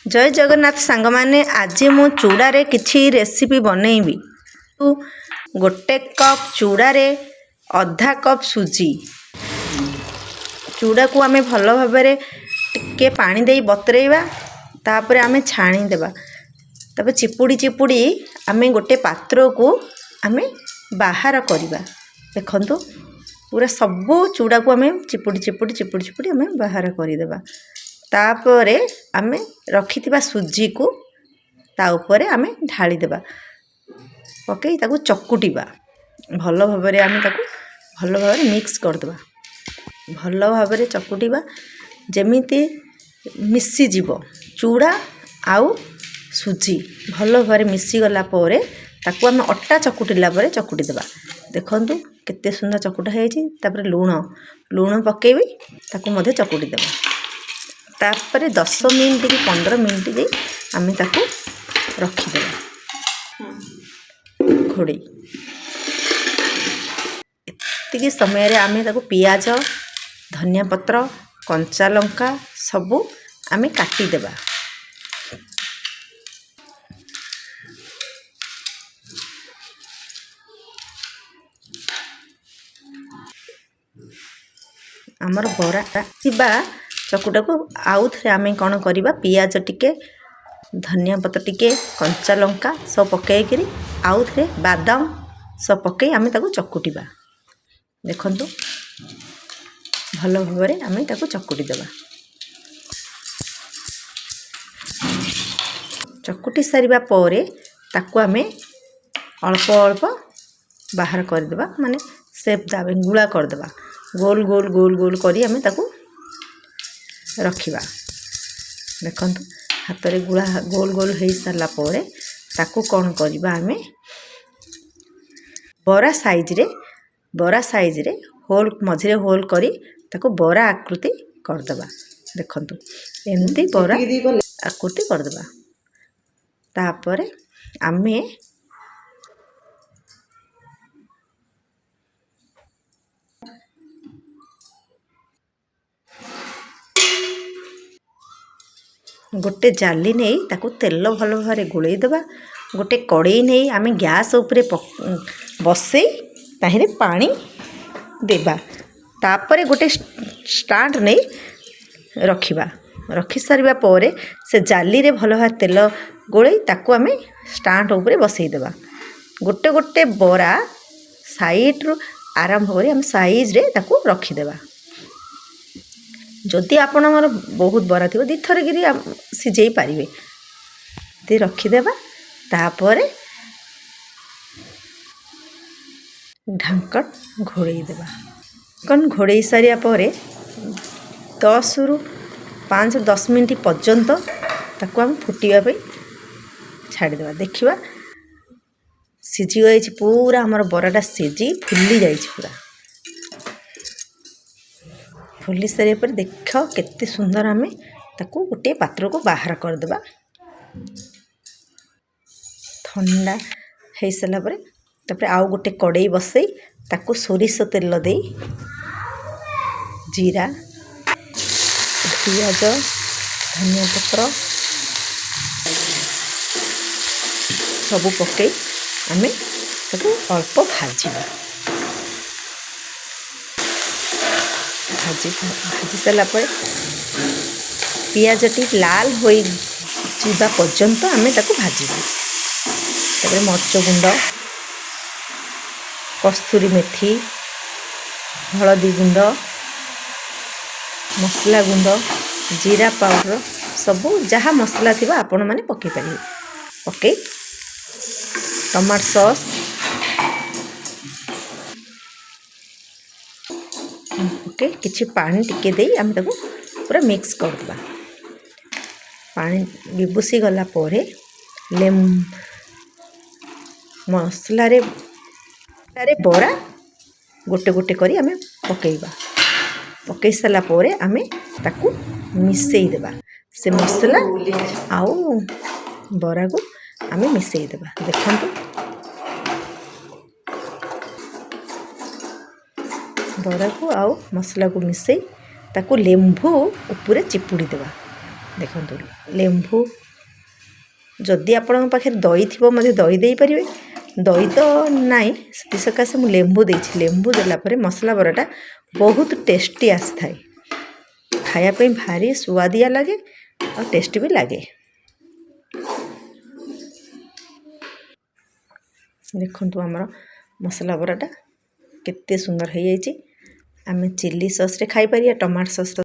जय जगन्नाथ सांग माने आज मु चूड़ारे किछि रेसिपी बनैबी। गोटे कप चूड़ारे अधा कप सुजी। चूड़ा को आमे भल भाबरे टिके पानी देई बतरेइबा, तापर आमे छाणी देबा। तबे चिपुड़ी चिपुड़ी आमे गोटे पात्र को आमे बाहर करिबा। देखंतु पूरा सबो चूड़ा को आमे चिपुड़ी चिपुड़ी चिपुड़ी चिपुड़ी आमे बाहर करि देबा। तापरे आमे रखिथिबा सुजी को ता ऊपर आमे ढाली देबा। पकई ताकू चकुटिबा। भल भाबरे आमे ताकू भल भाबरे मिक्स कर देबा। भल भाबरे चकुटिबा जेमिति मिसी जीवो चूड़ा आउ सुजी भल भाबरे मिसी गला परे ताकू आमे अट्टा चकुटिला परे चकुटि देबा। देखंतु केते सुंदर चकुटा हेछि। तापर लूण पकेबी ताकू मध्ये चकुटि देबा। तापर 10 मिनिट कि 15 मिनिट दे आमे ताकू रखि देबा घोड़ी। एतिकी समय रे आमे ताकू पियाज, धनिया पत्र, कंचा लंका सबू आमे काटी देबा। आमर बरा थिबा चकुटा को आउ थे आमे कौन करिबा, पियाज टिके, धनिया पत्र टिके, कंचा लंका सब पकाई करी आउ थे बादाम सब पकाई आमे ताकू चकुटिबा। देखंतु भल भाबरे आमे ताकू चकुटि देबा। चकुटि सारिबा परे ताकू आमे अल्प अल्प बाहर कर देबा, माने शेप दाबे गुळा कर देबा। गोल गोल गोल गोल करी आमे ताकू रखिबा। देखंतु हाथ रे गुळा गोल गोल हेई सारला परे ताकू कोन करिबा, आमे बरा साइज रे होल मझिरे होल करी ताकू बरा आकृति कर देबा। देखंतु एमती बरा आकृति कर देबा। तापरे आमे गोटे जाली नहीं ताकू तेल भल भारे गोलई देबा। गोटे कड़ई नहीं आमे गैस उपरे बसई ताहिरे पानी देबा। तापरे गोटे स्टांड नहीं रखिबा। रखि सारिबा परे से जाली रे भल भारे तेल गोलई ताकू आमे स्टांड उपरे बसई देबा। गोटे गोटे बरा साइड रु आरंभ करी आमे साइज रे ताकू रखि देबा। जदि आपण हमर बहुत बरा थिबो दी थर गिरी सिजेई पारिबे ते रखि देबा। तापरे ढांकन घोड़ेई देबा। कन घोड़ेई सारिया परे 10 रु 5-10 मिनिट पर्यंत ताकू हम फुटिबा पे छाड़ी देबा। देखिबा सिजी गई पूरा हमर बराटा सिजी फुली जाई पूरा। फुली सारे पर देख केते सुंदर आमे ताकू गोटे पात्र को बाहर कर देबा। ठंडा हे सला पर तापर आउ गोटे कड़ई बसई ताकू सोरिष तेल देई जीरा, पियाज, धनिया पत्र सबू पकई आमे ताकू अल्प भाजिबा। भाजी सारा पर पियाज टी लाल हो जावा पर्यंत आमे ताकू भाजिबा। तापर मरच गुंड, कस्तूरी मेथी, हलदी गुंड, मसला गुंड, जीरा पाउडर सबू जहा मसला थिबा आपण माने पकई पारिबे। पकई टमाटो सॉस ओके किछि पानी टिके देई आमे ताकू पूरा मिक्स कर देबा। पानी बिबुसी गला परे मसला रे बरा गोटे गोटे करी आमे पकेइबा। पकई साला परे आमे ताकू मिसेई देबा। से मसला आउ बरा को आमे मिसेई देबा। देखंतु बरा को आउ मसला को मिसेई ताकू लेंबू ऊपर चिपुड़ी देबा। ଦେଖନ୍ତୁ ଲେମ୍ବୁ ଯଦି ଆପଣଙ୍କ ପାଖରେ ଦହି ଥିବ ମଧ୍ୟ ଦହି ଦେଇପାରିବେ। ଦହି ତ ନାହିଁ ସେଥି ସକାଶେ ମୁଁ ଲେମ୍ବୁ ଦେଇଛି। ଲେମ୍ବୁ ଦେଲା ପରେ ମସଲା ବରାଟା ବହୁତ ଟେଷ୍ଟି ଆସିଥାଏ। ଖାଇବା ପାଇଁ ଭାରି ସୁଆଦିଆ ଲାଗେ ଆଉ ଟେଷ୍ଟି ବି ଲାଗେ। ଦେଖନ୍ତୁ ଆମର ମସଲା ବରାଟା କେତେ ସୁନ୍ଦର ହେଇଯାଇଛି। ଆମେ ଚିଲି ସସ୍ରେ ଖାଇପାରିବା, ଟମାଟୋ ସସ୍